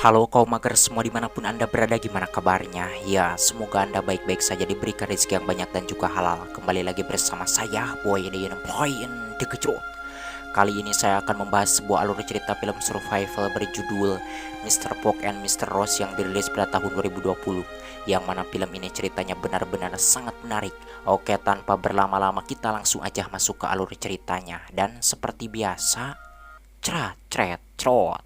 Halo kaum mager semua dimanapun Anda berada, gimana kabarnya? Ya, semoga Anda baik-baik saja, diberikan rezeki yang banyak dan juga halal. Kembali lagi bersama saya, Boy The Kecrot. Kali ini saya akan membahas sebuah alur cerita film survival berjudul Mr. Fogg and Mr. Rose yang dirilis pada tahun 2020. Yang mana film ini ceritanya benar-benar sangat menarik. Oke, tanpa berlama-lama kita langsung aja masuk ke alur ceritanya. Dan seperti biasa, cerot.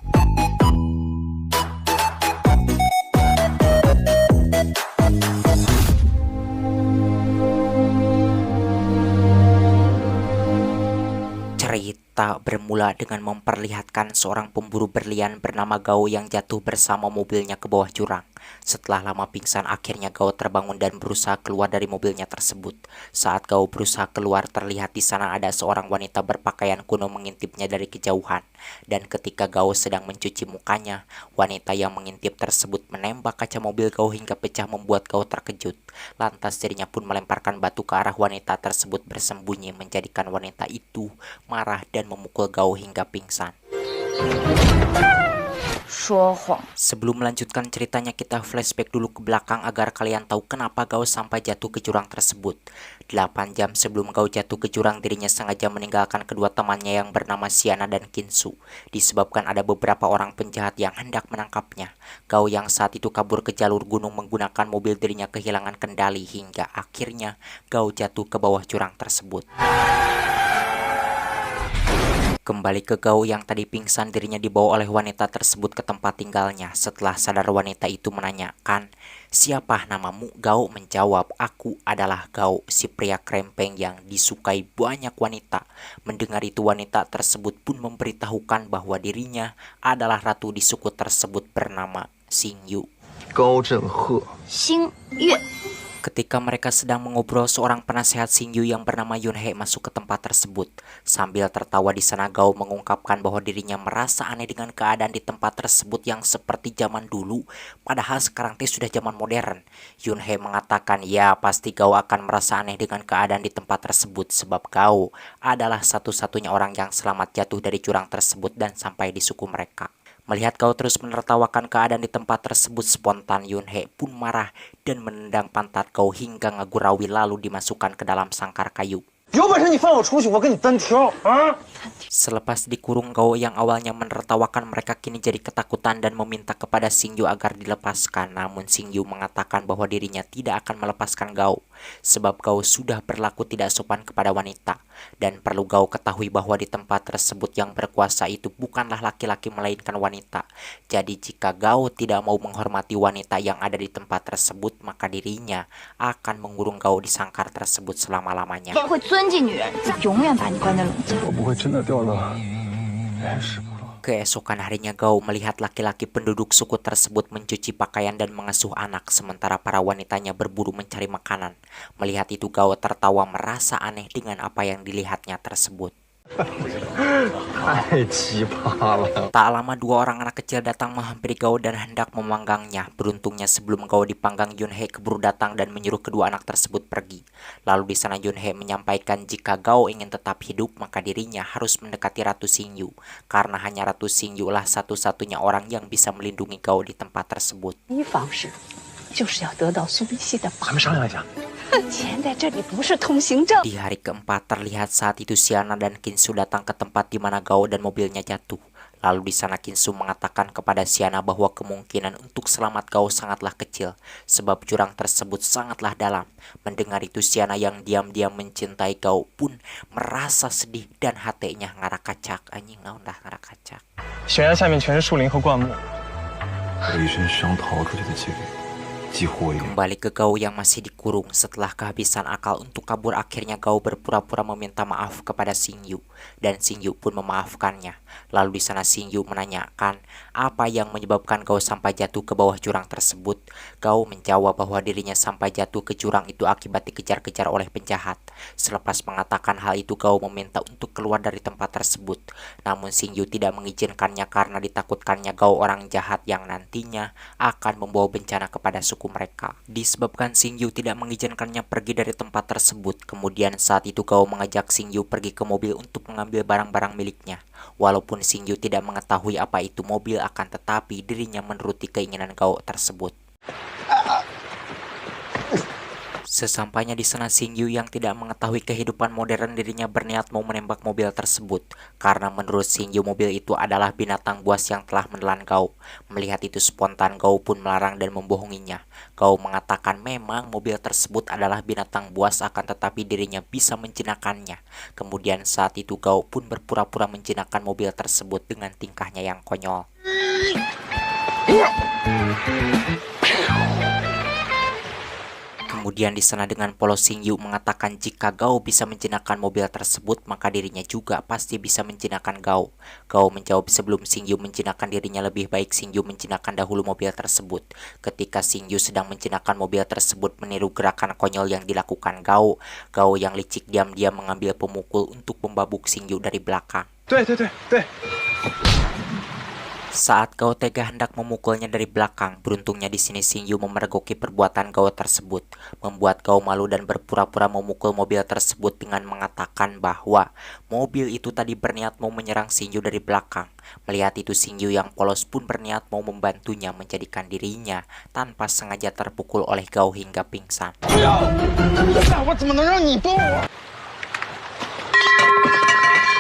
Cerita bermula dengan memperlihatkan seorang pemburu berlian bernama Gao yang jatuh bersama mobilnya ke bawah jurang. Setelah lama pingsan, akhirnya Gao terbangun dan berusaha keluar dari mobilnya tersebut. Saat Gao berusaha keluar, terlihat di sana ada seorang wanita berpakaian kuno mengintipnya dari kejauhan. Dan ketika Gao sedang mencuci mukanya, wanita yang mengintip tersebut menembak kaca mobil Gao hingga pecah, membuat Gao terkejut. Lantas dirinya pun melemparkan batu ke arah wanita tersebut bersembunyi, menjadikan wanita itu marah dan memukul Gao hingga pingsan. Sebelum melanjutkan ceritanya, kita flashback dulu ke belakang agar kalian tahu kenapa Gao sampai jatuh ke jurang tersebut. 8 jam sebelum Gao jatuh ke jurang, dirinya sengaja meninggalkan kedua temannya yang bernama Siana dan Kinsu, disebabkan ada beberapa orang penjahat yang hendak menangkapnya. Gao yang saat itu kabur ke jalur gunung menggunakan mobil dirinya kehilangan kendali hingga akhirnya Gao jatuh ke bawah jurang tersebut. Kembali ke Gao yang tadi pingsan, dirinya dibawa oleh wanita tersebut ke tempat tinggalnya. Setelah sadar, wanita itu menanyakan, "Siapa namamu?" Gao menjawab, "Aku adalah Gao, si pria krempeng yang disukai banyak wanita." Mendengar itu, wanita tersebut pun memberitahukan bahwa dirinya adalah ratu di suku tersebut bernama Xingyu. Gao Zhenghe. Xingyu. Ketika mereka sedang mengobrol, seorang penasehat Xingyu yang bernama Yunhe masuk ke tempat tersebut. Sambil tertawa di sana, Gao mengungkapkan bahwa dirinya merasa aneh dengan keadaan di tempat tersebut yang seperti zaman dulu, padahal sekarang sudah zaman modern. Yunhe mengatakan, ya pasti Gao akan merasa aneh dengan keadaan di tempat tersebut, sebab Gao adalah satu-satunya orang yang selamat jatuh dari jurang tersebut dan sampai di suku mereka. Melihat Gao terus menertawakan keadaan di tempat tersebut, spontan Yunhe pun marah dan menendang pantat Gao hingga ngagurawi, lalu dimasukkan ke dalam sangkar kayu. Selepas dikurung, Gao yang awalnya menertawakan mereka kini jadi ketakutan dan meminta kepada Xingyu agar dilepaskan. Namun Xingyu mengatakan bahwa dirinya tidak akan melepaskan Gao, sebab Gao sudah berlaku tidak sopan kepada wanita. Dan perlu Gao ketahui bahwa di tempat tersebut yang berkuasa itu bukanlah laki-laki melainkan wanita. Jadi jika Gao tidak mau menghormati wanita yang ada di tempat tersebut, maka dirinya akan mengurung Gao di sangkar tersebut selama-lamanya. Keesokan harinya, Gao melihat laki-laki penduduk suku tersebut mencuci pakaian dan mengasuh anak, sementara para wanitanya berburu mencari makanan. Melihat itu, Gao tertawa merasa aneh dengan apa yang dilihatnya tersebut. Tak lama, dua orang anak kecil datang menghampiri Gao dan hendak memanggangnya. Beruntungnya sebelum Gao dipanggang, Yunhe keburu datang dan menyuruh kedua anak tersebut pergi. Lalu di sana Yunhe menyampaikan jika Gao ingin tetap hidup, maka dirinya harus mendekati Ratu Xingyu, karena hanya Ratu Xingyu lah satu-satunya orang yang bisa melindungi Gao di tempat tersebut. Di hari keempat, terlihat saat itu Siana dan Kinsu datang ke tempat di mana Gao dan mobilnya jatuh. Lalu di sana Kinsu mengatakan kepada Siana bahwa kemungkinan untuk selamat Gao sangatlah kecil, sebab jurang tersebut sangatlah dalam. Mendengar itu, Siana yang diam-diam mencintai Gao pun merasa sedih dan hatinya ngarak kacak. Anjing, naon dah ngarak kacak. Kembali ke Gao yang masih dikurung. Setelah kehabisan akal untuk kabur, akhirnya Gao berpura-pura meminta maaf kepada Xingyu, dan Xingyu pun memaafkannya. Lalu di sana Xingyu menanyakan apa yang menyebabkan Gao sampai jatuh ke bawah jurang tersebut. Gao menjawab bahwa dirinya sampai jatuh ke jurang itu akibat dikejar-kejar oleh penjahat. Selepas mengatakan hal itu, Gao meminta untuk keluar dari tempat tersebut. Namun Xingyu tidak mengizinkannya karena ditakutkannya Gao orang jahat yang nantinya akan membawa bencana kepada suku suku mereka. Disebabkan Xingyu tidak mengizinkannya pergi dari tempat tersebut, kemudian saat itu Gao mengajak Xingyu pergi ke mobil untuk mengambil barang-barang miliknya. Walaupun Xingyu tidak mengetahui apa itu mobil, akan tetapi dirinya menuruti keinginan Gao tersebut. Sesampainya di sana, Xingyu yang tidak mengetahui kehidupan modern dirinya berniat mau menembak mobil tersebut. Karena menurut Xingyu mobil itu adalah binatang buas yang telah menelan Gao. Melihat itu spontan Gao pun melarang dan membohonginya. Gao mengatakan memang mobil tersebut adalah binatang buas, akan tetapi dirinya bisa menjinakkannya. Kemudian saat itu Gao pun berpura-pura menjinakkan mobil tersebut dengan tingkahnya yang konyol. Kemudian di sana dengan polos Xingyu mengatakan jika Gao bisa menjinakkan mobil tersebut, maka dirinya juga pasti bisa menjinakkan Gao. Gao menjawab sebelum Xingyu menjinakkan dirinya, lebih baik Xingyu menjinakkan dahulu mobil tersebut. Ketika Xingyu sedang menjinakkan mobil tersebut meniru gerakan konyol yang dilakukan Gao, Gao yang licik diam-diam mengambil pemukul untuk membabuk Xingyu dari belakang. Saat Gao tega hendak memukulnya dari belakang, beruntungnya di sini Xingyu memergoki perbuatan Gao tersebut, membuat Gao malu dan berpura-pura memukul mobil tersebut dengan mengatakan bahwa mobil itu tadi berniat mau menyerang Xingyu dari belakang. Melihat itu Xingyu yang polos pun berniat mau membantunya, menjadikan dirinya tanpa sengaja terpukul oleh Gao hingga pingsan.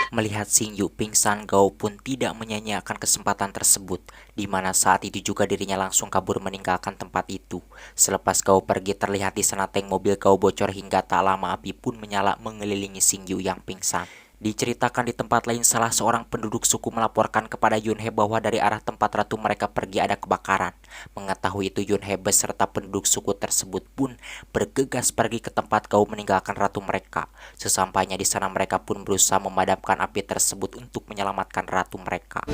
Melihat Xingyu pingsan, Gao pun tidak menyia-nyiakan kesempatan tersebut, di mana saat itu juga dirinya langsung kabur meninggalkan tempat itu. Selepas Gao pergi, terlihat di sana tank mobil Gao bocor hingga tak lama api pun menyala mengelilingi Xingyu yang pingsan. Diceritakan di tempat lain, salah seorang penduduk suku melaporkan kepada Yunhe bahwa dari arah tempat ratu mereka pergi ada kebakaran. Mengetahui itu, Yunhe beserta penduduk suku tersebut pun bergegas pergi ke tempat Gao meninggalkan ratu mereka. Sesampainya di sana mereka pun berusaha memadamkan api tersebut untuk menyelamatkan ratu mereka.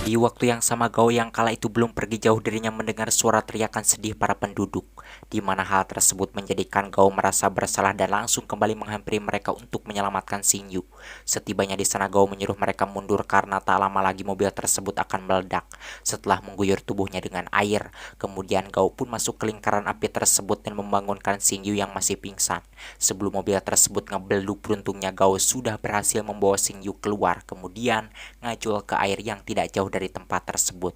Di waktu yang sama, Gao yang kala itu belum pergi jauh, dirinya mendengar suara teriakan sedih para penduduk, di mana hal tersebut menjadikan Gao merasa bersalah dan langsung kembali menghampiri mereka untuk menyelamatkan Xingyu. Setibanya di sana, Gao menyuruh mereka mundur karena tak lama lagi mobil tersebut akan meledak. Setelah mengguyur tubuhnya dengan air, kemudian Gao pun masuk ke lingkaran api tersebut dan membangunkan Xingyu yang masih pingsan. Sebelum mobil tersebut ngebeluk, beruntungnya Gao sudah berhasil membawa Xingyu keluar, kemudian ngajul ke air yang tidak jauh dari tempat tersebut.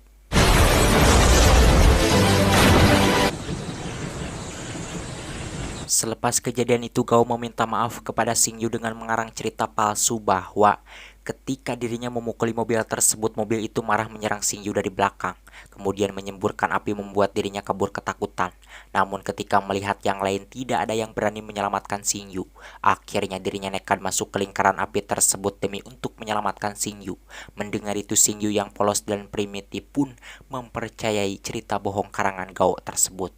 Selepas kejadian itu, Gao meminta maaf kepada Xingyu dengan mengarang cerita palsu bahwa ketika dirinya memukuli mobil tersebut, mobil itu marah menyerang Xingyu dari belakang, kemudian menyemburkan api membuat dirinya kabur ketakutan. Namun ketika melihat yang lain tidak ada yang berani menyelamatkan Xingyu, akhirnya dirinya nekat masuk ke lingkaran api tersebut demi untuk menyelamatkan Xingyu. Mendengar itu, Xingyu yang polos dan primitif pun mempercayai cerita bohong karangan Gao tersebut.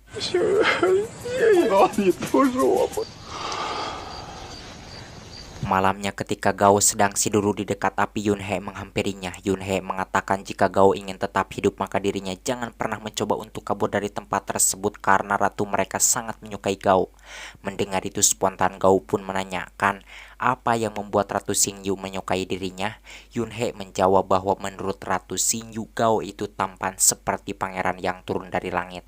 Malamnya ketika Gao sedang tidur di dekat api, Yunhe menghampirinya. Yunhe mengatakan jika Gao ingin tetap hidup maka dirinya jangan pernah mencoba untuk kabur dari tempat tersebut karena ratu mereka sangat menyukai Gao. Mendengar itu spontan Gao pun menanyakan apa yang membuat Ratu Xingyu menyukai dirinya. Yunhe menjawab bahwa menurut Ratu Xingyu, Gao itu tampan seperti pangeran yang turun dari langit.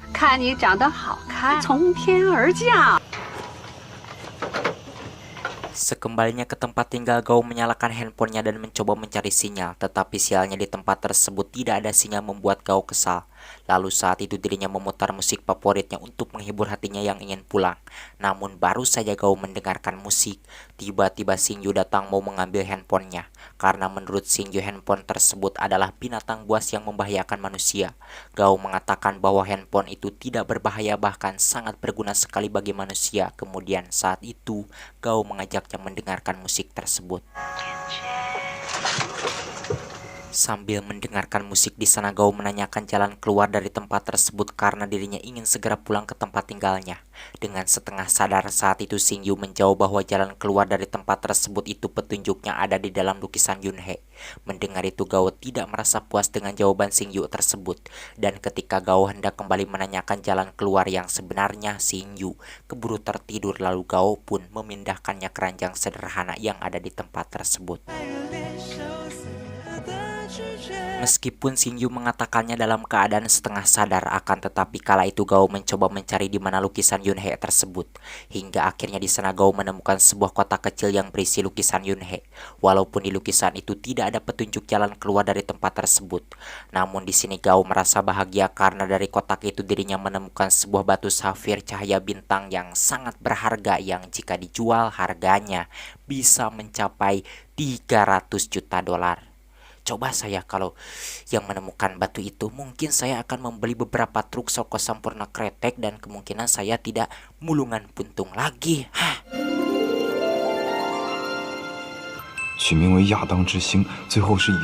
Sekembalinya ke tempat tinggal, Gao menyalakan handphonenya dan mencoba mencari sinyal, tetapi sialnya di tempat tersebut tidak ada sinyal, membuat Gao kesal. Lalu saat itu dirinya memutar musik favoritnya untuk menghibur hatinya yang ingin pulang. Namun baru saja Gao mendengarkan musik, tiba-tiba Xingyu datang mau mengambil handphonenya. Karena menurut Xingyu handphone tersebut adalah binatang buas yang membahayakan manusia. Gao mengatakan bahwa handphone itu tidak berbahaya, bahkan sangat berguna sekali bagi manusia. Kemudian saat itu Gao mengajaknya mendengarkan musik tersebut. Sambil mendengarkan musik di sana, Gao menanyakan jalan keluar dari tempat tersebut karena dirinya ingin segera pulang ke tempat tinggalnya. Dengan setengah sadar saat itu Xingyu menjawab bahwa jalan keluar dari tempat tersebut itu petunjuknya ada di dalam lukisan Yunhe. Mendengar itu Gao tidak merasa puas dengan jawaban Xingyu tersebut, dan ketika Gao hendak kembali menanyakan jalan keluar yang sebenarnya, Xingyu keburu tertidur, lalu Gao pun memindahkannya ke ranjang sederhana yang ada di tempat tersebut. Meskipun Shinju mengatakannya dalam keadaan setengah sadar, akan tetapi kala itu Gao mencoba mencari di mana lukisan Yunhei tersebut. Hingga akhirnya di sana Gao menemukan sebuah kotak kecil yang berisi lukisan Yunhei. Walaupun di lukisan itu tidak ada petunjuk jalan keluar dari tempat tersebut. Namun di sini Gao merasa bahagia karena dari kotak itu dirinya menemukan sebuah batu safir cahaya bintang yang sangat berharga yang jika dijual harganya bisa mencapai 300 juta dolar. Coba saya kalau yang menemukan batu itu, mungkin saya akan membeli beberapa truk Soko Sampurna Kretek dan kemungkinan saya tidak mulungan puntung lagi. Hah. 取名为亚当之星，最后是以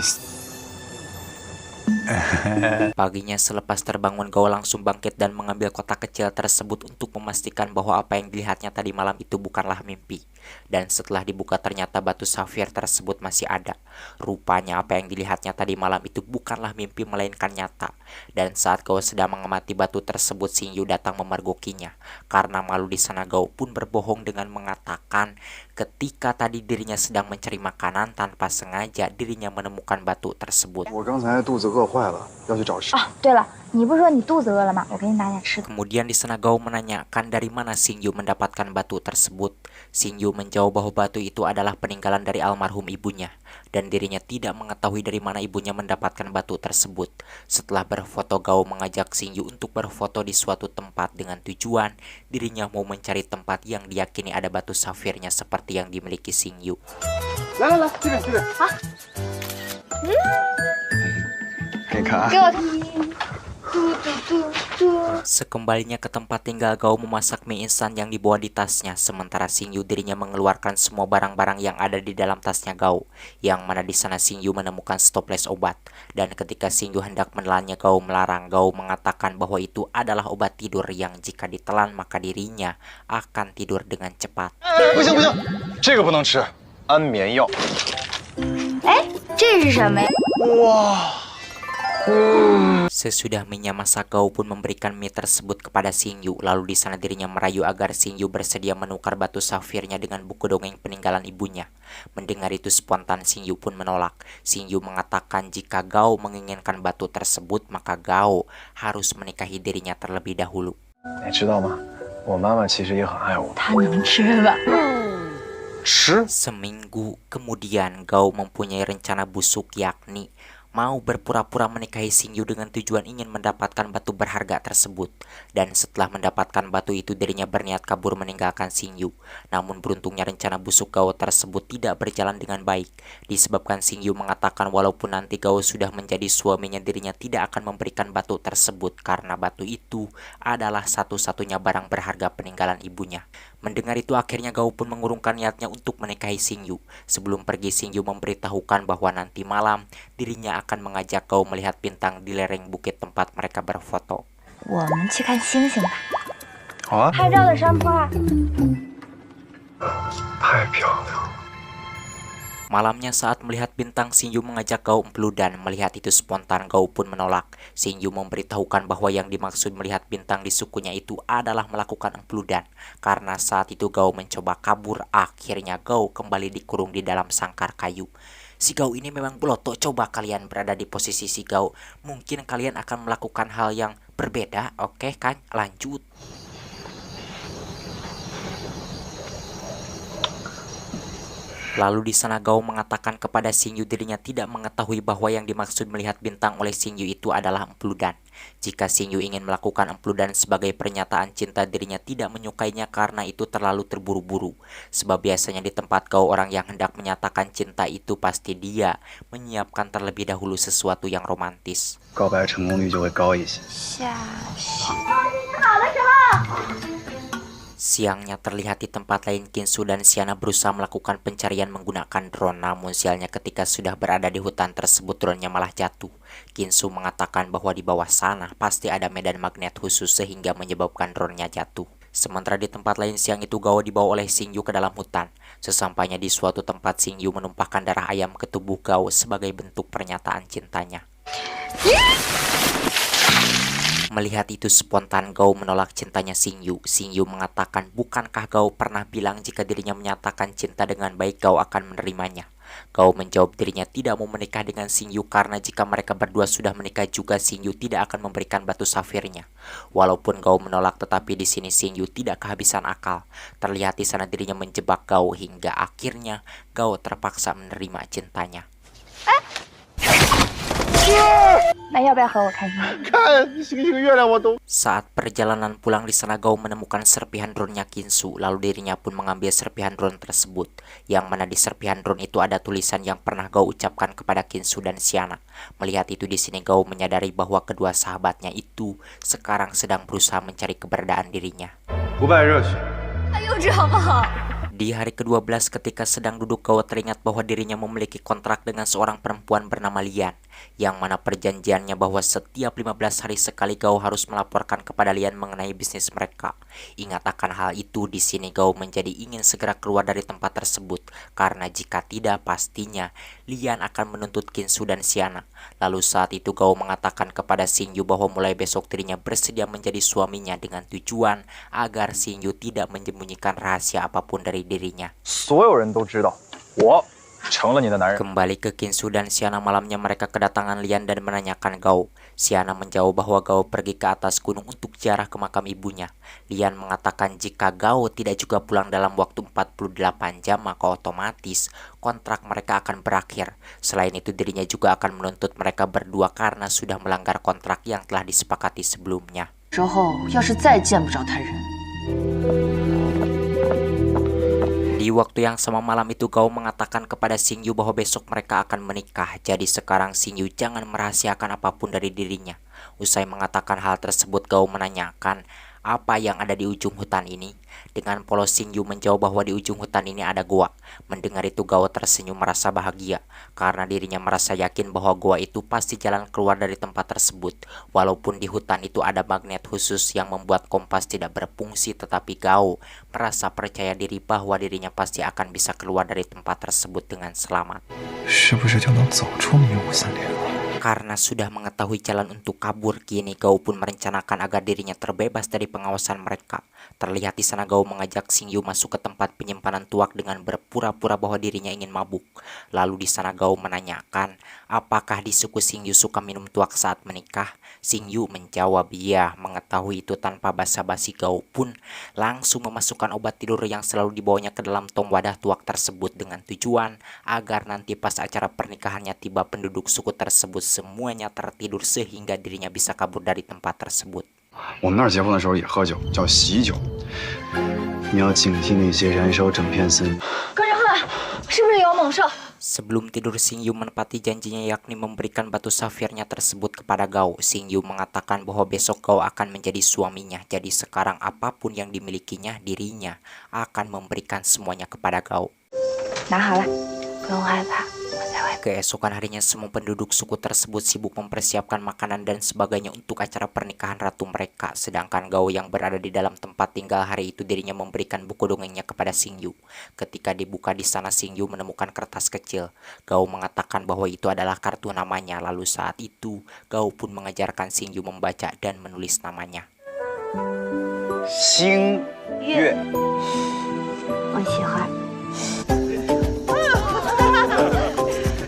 Paginya selepas terbangun Gao langsung bangkit dan mengambil kotak kecil tersebut untuk memastikan bahwa apa yang dilihatnya tadi malam itu bukanlah mimpi. Dan setelah dibuka ternyata batu safir tersebut masih ada. Rupanya apa yang dilihatnya tadi malam itu bukanlah mimpi melainkan nyata. Dan saat Gao sedang mengamati batu tersebut, Xingyu datang memergokinya. Karena malu di sana Gao pun berbohong dengan mengatakan ketika tadi dirinya sedang mencari makanan tanpa sengaja dirinya menemukan batu tersebut. 我刚才肚子饿坏了，要去找食。哦，对了，你不是说你肚子饿了吗？我给你拿点吃的。 Kemudian di sana Gao menanyakan dari mana Xingyu mendapatkan batu tersebut. Xingyu menjawab bahwa batu itu adalah peninggalan dari almarhum ibunya dan dirinya tidak mengetahui dari mana ibunya mendapatkan batu tersebut. Setelah berfoto, Gao mengajak Xingyu untuk berfoto di suatu tempat dengan tujuan dirinya mau mencari tempat yang diyakini ada batu safirnya seperti yang dimiliki Xingyu. 来来来，这边这边。啊。给看。给我看。 Sekembalinya ke tempat tinggal, Gao memasak mie instan yang dibawa di tasnya. Sementara Xingyu dirinya mengeluarkan semua barang-barang yang ada di dalam tasnya Gao. Yang mana di sana Xingyu menemukan stoples obat. Dan ketika Xingyu hendak menelannya, Gao melarang. Gao mengatakan bahwa itu adalah obat tidur yang jika ditelan maka dirinya akan tidur dengan cepat. 不行不行，这个不能吃，安眠药。哎，这是什么呀？ 哇。 Sesudah mie masak, Gao pun memberikan mie tersebut kepada Xingyu. Lalu di sana dirinya merayu agar Xingyu bersedia menukar batu safirnya dengan buku dongeng peninggalan ibunya. Mendengar itu spontan Xingyu pun menolak. Xingyu mengatakan jika Gao menginginkan batu tersebut maka Gao harus menikahi dirinya terlebih dahulu. 你知道吗？我妈妈其实也很爱我。他能吃吧？ 吃？ Seminggu kemudian Gao mempunyai rencana busuk, yakni mau berpura-pura menikahi Xingyu dengan tujuan ingin mendapatkan batu berharga tersebut. Dan setelah mendapatkan batu itu dirinya berniat kabur meninggalkan Xingyu. Namun beruntungnya rencana busuk Gao tersebut tidak berjalan dengan baik. Disebabkan Xingyu mengatakan walaupun nanti Gao sudah menjadi suaminya dirinya tidak akan memberikan batu tersebut karena batu itu adalah satu-satunya barang berharga peninggalan ibunya. Mendengar itu akhirnya Gao pun mengurungkan niatnya untuk menikahi Xingyu. Sebelum pergi Xingyu memberitahukan bahwa nanti malam dirinya akan mengajak Gao melihat bintang di lereng bukit tempat mereka berfoto. 我们去看星星吧。好啊。拍照的山坡啊。太漂亮了。 Malamnya saat melihat bintang, Xingyu mengajak Gao empeludan. Melihat itu spontan Gao pun menolak. Xingyu memberitahukan bahwa yang dimaksud melihat bintang di sukunya itu adalah melakukan empeludan. Karena saat itu Gao mencoba kabur, akhirnya Gao kembali dikurung di dalam sangkar kayu. Si Gao ini memang beloto. Coba kalian berada di posisi si Gao, mungkin kalian akan melakukan hal yang berbeda. Oke kan, lanjut. Lalu di sana Gao mengatakan kepada Xingyu dirinya tidak mengetahui bahwa yang dimaksud melihat bintang oleh Xingyu itu adalah empeludan. Jika Xingyu ingin melakukan empeludan sebagai pernyataan cinta, dirinya tidak menyukainya karena itu terlalu terburu-buru. Sebab biasanya di tempat Gao orang yang hendak menyatakan cinta itu pasti dia menyiapkan terlebih dahulu sesuatu yang romantis. 告白成功率就会高一些。 Siangnya terlihat di tempat lain Kinsu dan Xiana berusaha melakukan pencarian menggunakan drone. Namun sialnya ketika sudah berada di hutan tersebut drone-nya malah jatuh. Kinsu mengatakan bahwa di bawah sana pasti ada medan magnet khusus sehingga menyebabkan drone-nya jatuh. Sementara di tempat lain siang itu Gao dibawa oleh Xingyu ke dalam hutan. Sesampainya di suatu tempat Xingyu menumpahkan darah ayam ke tubuh Gao sebagai bentuk pernyataan cintanya. Melihat itu spontan Gao menolak cintanya Xingyu. Xingyu mengatakan bukankah Gao pernah bilang jika dirinya menyatakan cinta dengan baik Gao akan menerimanya. Gao menjawab dirinya tidak mau menikah dengan Xingyu karena jika mereka berdua sudah menikah juga Xingyu tidak akan memberikan batu safirnya. Walaupun Gao menolak, tetapi di sini Xingyu tidak kehabisan akal. Terlihat di sana dirinya menjebak Gao hingga akhirnya Gao terpaksa menerima cintanya. 那要不要和我看星星？ 看星星月亮我都。 Saat perjalanan pulang di sana Gao menemukan serpihan drone-nya Kinsu, lalu dirinya pun mengambil serpihan drone tersebut, yang mana di serpihan drone itu ada tulisan yang pernah Gao ucapkan kepada Kinsu dan Xiana. Melihat itu di sini Gao menyadari bahwa kedua sahabatnya itu sekarang sedang berusaha mencari keberadaan dirinya. 不败热血。 哎呦，这好不好？ Di hari ke-12 ketika sedang duduk Gao teringat bahwa dirinya memiliki kontrak dengan seorang perempuan bernama Lian, yang mana perjanjiannya bahwa setiap 15 hari sekali Gao harus melaporkan kepada Lian mengenai bisnis mereka. Ingat akan hal itu, di sini Gao menjadi ingin segera keluar dari tempat tersebut karena jika tidak pastinya Lian akan menuntut Kinsu dan Xiana. Lalu saat itu Gao mengatakan kepada Xingyu bahwa mulai besok dirinya bersedia menjadi suaminya dengan tujuan agar Xingyu tidak menyembunyikan rahasia apapun dari dirinya. 所有人都知道我成了你的男人。 Kembali ke Kinsu dan Xiana, malamnya mereka kedatangan Lian dan menanyakan Gao. Xiana menjawab bahwa Gao pergi ke atas gunung untuk ziarah ke makam ibunya. Lian mengatakan jika Gao tidak juga pulang dalam waktu 48 jam maka otomatis kontrak mereka akan berakhir. Selain itu dirinya juga akan menuntut mereka berdua karena sudah melanggar kontrak yang telah disepakati sebelumnya. 之后要是再见不着他人， Di waktu yang sama malam itu Gao mengatakan kepada Xingyu bahwa besok mereka akan menikah. Jadi sekarang Xingyu jangan merahasiakan apapun dari dirinya. Usai mengatakan hal tersebut Gao menanyakan apa yang ada di ujung hutan ini. Dengan polos Xingyu menjawab bahwa di ujung hutan ini ada goa. Mendengar itu Gao tersenyum merasa bahagia karena dirinya merasa yakin bahwa goa itu pasti jalan keluar dari tempat tersebut. Walaupun di hutan itu ada magnet khusus yang membuat kompas tidak berfungsi, tetapi Gao merasa percaya diri bahwa dirinya pasti akan bisa keluar dari tempat tersebut dengan selamat. 是不是就能走出迷雾森林了？ Karena sudah mengetahui jalan untuk kabur, kini Gao pun merencanakan agar dirinya terbebas dari pengawasan mereka. Terlihat di sana Gao mengajak Xingyu masuk ke tempat penyimpanan tuak dengan berpura-pura bahwa dirinya ingin mabuk. Lalu di sana Gao menanyakan, apakah di suku Xingyu suka minum tuak saat menikah? Xingyu menjawab iya. Mengetahui itu tanpa basa-basi Gao pun langsung memasukkan obat tidur yang selalu dibawanya ke dalam tong wadah tuak tersebut dengan tujuan agar nanti pas acara pernikahannya tiba penduduk suku tersebut semuanya tertidur sehingga dirinya bisa kabur dari tempat tersebut. 我们那儿结婚的时候也喝酒，叫喜酒。你要警惕那些燃烧整片森林。 高人鹤，是不是有猛兽？ Sebelum tidur Xingyu menepati janjinya yakni memberikan batu safirnya tersebut kepada Gao. Xingyu mengatakan bahwa besok Gao akan menjadi suaminya. Jadi sekarang apapun yang dimilikinya dirinya akan memberikan semuanya kepada Gao. 拿好了，不用害怕，我在外面。 Keesokan harinya semua penduduk suku tersebut sibuk mempersiapkan makanan dan sebagainya untuk acara pernikahan ratu mereka. Sedangkan Gao yang berada di dalam tempat tinggal hari itu dirinya memberikan buku dongengnya kepada Xingyu. Ketika dibuka di sana Xingyu menemukan kertas kecil. Gao mengatakan bahwa itu adalah kartu namanya. Lalu saat itu Gao pun mengajarkan Xingyu membaca dan menulis namanya. 星月。 我喜欢。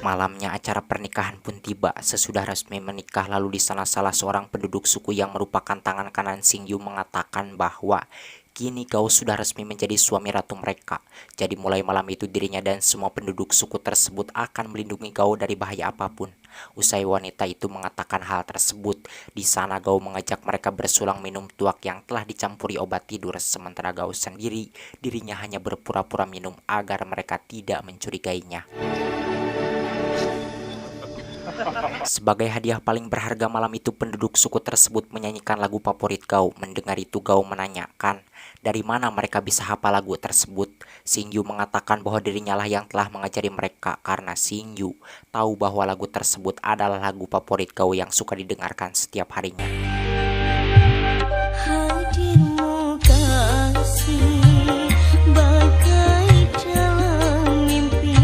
Malamnya acara pernikahan pun tiba. Sesudah resmi menikah, lalu di sana salah seorang penduduk suku yang merupakan tangan kanan Xingyu mengatakan bahwa kini Gao sudah resmi menjadi suami ratu mereka. Jadi mulai malam itu dirinya dan semua penduduk suku tersebut akan melindungi Gao dari bahaya apapun. Usai wanita itu mengatakan hal tersebut, di sana Gao mengajak mereka bersulang minum tuak yang telah dicampuri obat tidur. Sementara Gao sendiri dirinya hanya berpura-pura minum agar mereka tidak mencurigainya. Sebagai hadiah paling berharga malam itu penduduk suku tersebut menyanyikan lagu favorit Gao. Mendengar itu Gao menanyakan dari mana mereka bisa hafal lagu tersebut. Xingyu mengatakan bahwa dirinya lah yang telah mengajari mereka karena Xingyu tahu bahwa lagu tersebut adalah lagu favorit Gao yang suka didengarkan setiap harinya. Hadirmu kasih bagai dalam mimpi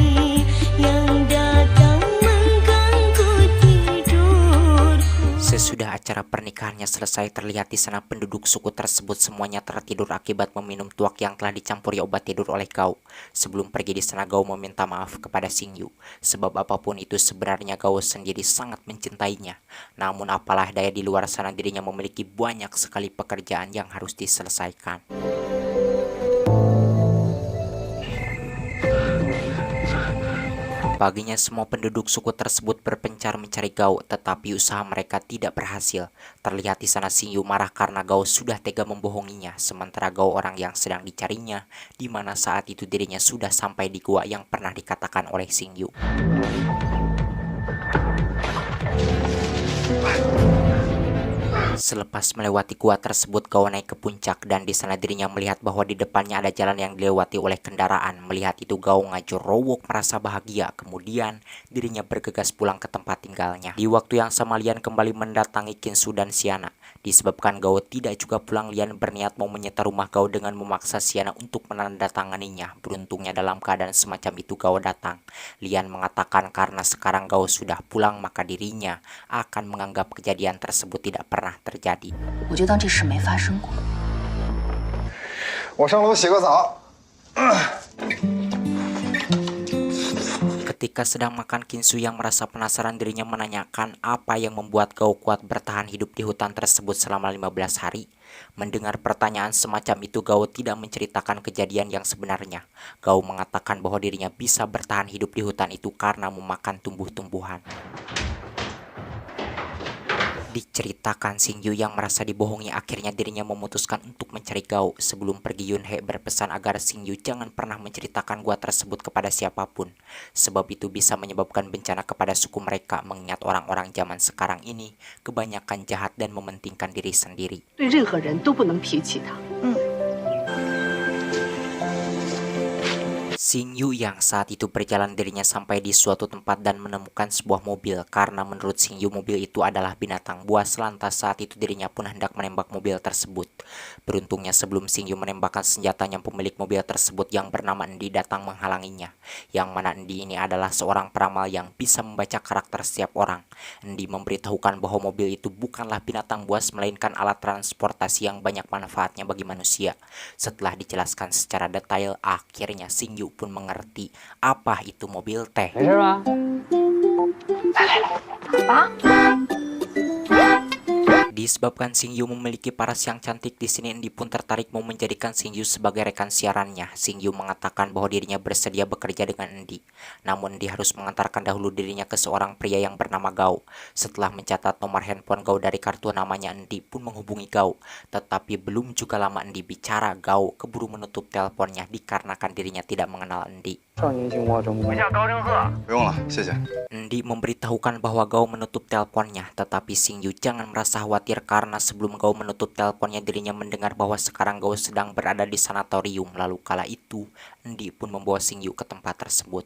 yang datang mengganggu tidurku. Sesudah acara acara pernikahannya selesai, terlihat di sana penduduk suku tersebut semuanya tertidur akibat meminum tuak yang telah dicampuri obat tidur oleh Gao. Sebelum pergi di sana, Gao meminta maaf kepada Xingyu. Sebab apapun itu sebenarnya Gao sendiri sangat mencintainya. Namun apalah daya, di luar sana dirinya memiliki banyak sekali pekerjaan yang harus diselesaikan. Paginya semua penduduk suku tersebut berpencar mencari Gao, tetapi usaha mereka tidak berhasil. Terlihat di sana Xingyu marah karena Gao sudah tega membohonginya, sementara Gao orang yang sedang dicarinya, di mana saat itu dirinya sudah sampai di gua yang pernah dikatakan oleh Xingyu. Selepas melewati gua tersebut, Gao naik ke puncak dan di sana dirinya melihat bahwa di depannya ada jalan yang dilewati oleh kendaraan. Melihat itu Gao ngajur rowok merasa bahagia. Kemudian dirinya bergegas pulang ke tempat tinggalnya. Di waktu yang sama Lian kembali mendatangi Qinsu dan Xiana. Disebabkan Gao tidak juga pulang, Lian berniat mau menyita rumah Gao dengan memaksa Xiana untuk menandatanganinya. Beruntungnya dalam keadaan semacam itu Gao datang. Lian mengatakan karena sekarang Gao sudah pulang maka dirinya akan menganggap kejadian tersebut tidak pernah terjadi. 我就当这事没发生过。我上楼洗个澡。 Ketika sedang makan, Qinsu yang merasa penasaran dirinya menanyakan apa yang membuat Gao kuat bertahan hidup di hutan tersebut selama 15 hari. Mendengar pertanyaan semacam itu, Gao tidak menceritakan kejadian yang sebenarnya. Gao mengatakan bahwa dirinya bisa bertahan hidup di hutan itu karena memakan tumbuh-tumbuhan. Diceritakan Xingyu yang merasa dibohongi, akhirnya dirinya memutuskan untuk mencari Gao. Sebelum pergi, Yunhe berpesan agar Xingyu jangan pernah menceritakan gua tersebut kepada siapapun. Sebab itu bisa menyebabkan bencana kepada suku mereka, mengingat orang-orang zaman sekarang ini kebanyakan jahat dan mementingkan diri sendiri. 对任何人都不能提起他。 Xingyu yang saat itu berjalan dirinya sampai di suatu tempat dan menemukan sebuah mobil. Karena menurut Xingyu mobil itu adalah binatang buas, lantas saat itu dirinya pun hendak menembak mobil tersebut. Beruntungnya sebelum Xingyu menembakkan senjatanya, pemilik mobil tersebut yang bernama Endi datang menghalanginya. Yang mana Endi ini adalah seorang peramal yang bisa membaca karakter setiap orang. Endi memberitahukan bahwa mobil itu bukanlah binatang buas melainkan alat transportasi yang banyak manfaatnya bagi manusia. Setelah dijelaskan secara detail, akhirnya Xingyu pun mengerti apa itu mobil teh. 没事吧？ Disebabkan Xingyu memiliki paras yang cantik, di sini Endi pun tertarik mau menjadikan Xingyu sebagai rekan siarannya. Xingyu mengatakan bahwa dirinya bersedia bekerja dengan Endi. Namun Endi harus mengantarkan dahulu dirinya ke seorang pria yang bernama Gao. Setelah mencatat nomor handphone Gao dari kartu namanya, Endi pun menghubungi Gao. Tetapi belum juga lama Endi bicara, Gao keburu menutup teleponnya dikarenakan dirinya tidak mengenal Endi. 少年情话中。 不用了，谢谢。 Endi memberitahukan bahwa Gao menutup teleponnya, tetapi Xingyu jangan merasa khawatir karena sebelum Gao menutup teleponnya dirinya mendengar bahwa sekarang Gao sedang berada di sanatorium. Lalu kala itu Endi pun membawa Xingyu ke tempat tersebut.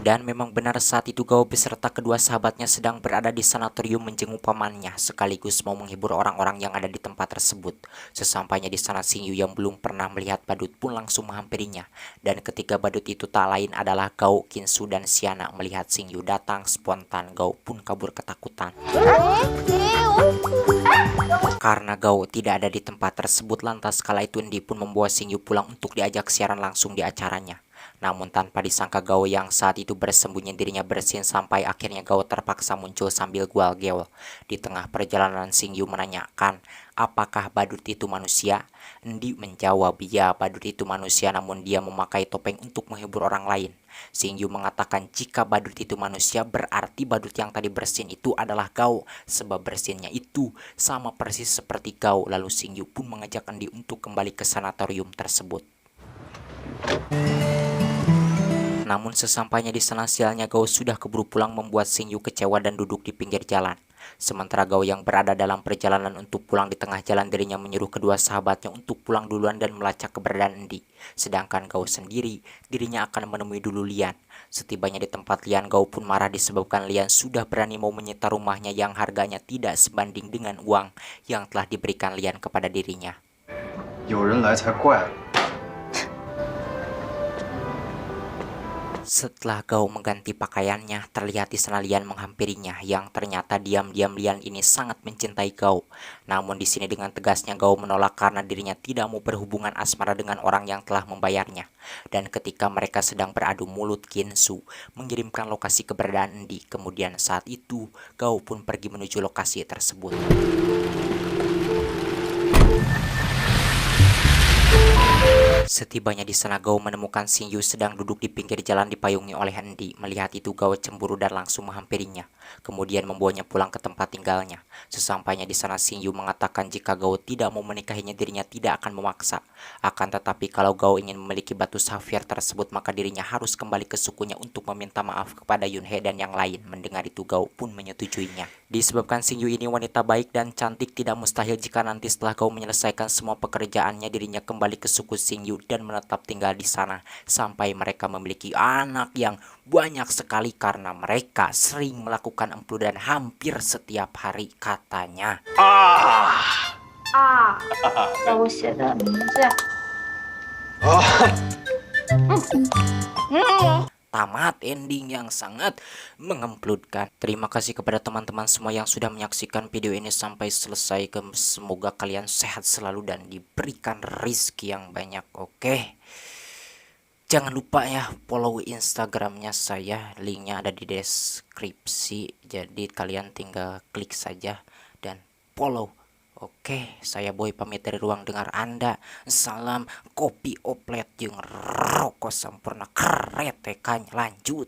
Dan memang benar saat itu Gao beserta kedua sahabatnya sedang berada di sanatorium menjenguk pamannya, sekaligus mau menghibur orang-orang yang ada di tempat tersebut. Sesampainya di sana, Xingyu yang belum pernah melihat badut pun langsung menghampirinya. Dan ketika badut itu tak lain adalah Gao, Qinsu dan Xiana. Melihat Xingyu datang spontan, Gao pun kabur ketakutan. Karena Gao tidak ada di tempat tersebut, lantas kala itu Endi pun membawa Xingyu pulang untuk diajak siaran langsung di acaranya. Namun tanpa disangka Gao yang saat itu bersembunyi dirinya bersin sampai akhirnya Gao terpaksa muncul sambil gual-geol. Di tengah perjalanan Xingyu menanyakan, apakah badut itu manusia? Endi menjawab, ya badut itu manusia, namun dia memakai topeng untuk menghibur orang lain. Xingyu mengatakan jika badut itu manusia berarti badut yang tadi bersin itu adalah Gao, sebab bersinnya itu sama persis seperti Gao. Lalu Xingyu pun mengajak Endi untuk kembali ke sanatorium tersebut. Namun sesampainya di sana, sialnya Gao sudah keburu pulang membuat Xingyu kecewa dan duduk di pinggir jalan. Sementara Gao yang berada dalam perjalanan untuk pulang, di tengah jalan dirinya menyuruh kedua sahabatnya untuk pulang duluan dan melacak keberadaan Endi. Sedangkan Gao sendiri dirinya akan menemui dulu Lian. Setibanya di tempat Lian, Gao pun marah disebabkan Lian sudah berani mau menyita rumahnya yang harganya tidak sebanding dengan uang yang telah diberikan Lian kepada dirinya. 有人来才怪了。Setelah Gao mengganti pakaiannya, terlihat di sana Lian menghampirinya, yang ternyata diam-diam Lian ini sangat mencintai Gao. Namun di sini dengan tegasnya Gao menolak karena dirinya tidak mau berhubungan asmara dengan orang yang telah membayarnya. Dan ketika mereka sedang beradu mulut, Ginsu mengirimkan lokasi keberadaan Endi. Kemudian saat itu Gao pun pergi menuju lokasi tersebut. Setibanya di sana Gao menemukan Xingyu sedang duduk di pinggir jalan dipayungi oleh Endi. Melihat itu Gao cemburu dan langsung menghampirinya, kemudian membawanya pulang ke tempat tinggalnya. Sesampainya di sana Xingyu mengatakan jika Gao tidak mau menikahinya dirinya tidak akan memaksa. Akan tetapi kalau Gao ingin memiliki batu safir tersebut maka dirinya harus kembali ke sukunya untuk meminta maaf kepada Yunhei dan yang lain. Mendengar itu Gao pun menyetujuinya. Disebabkan Xingyu ini wanita baik dan cantik, tidak mustahil jika nanti setelah Gao menyelesaikan semua pekerjaannya dirinya kembali ke suku Xingyu dan menetap tinggal di sana sampai mereka memiliki anak yang banyak sekali karena mereka sering melakukan empedu dan hampir setiap hari katanya. 那我写的名字。 Tamat ending yang sangat mengempludkan. Terima kasih kepada teman-teman semua yang sudah menyaksikan video ini sampai selesai. Semoga kalian sehat selalu dan diberikan rezeki yang banyak. Oke, jangan lupa ya follow Instagramnya saya, linknya ada di deskripsi. Jadi kalian tinggal klik saja dan follow. Oke, saya Boy pamit dari ruang dengar Anda. Salam kopi oplet jeung rokok sempurna kretekan lanjut.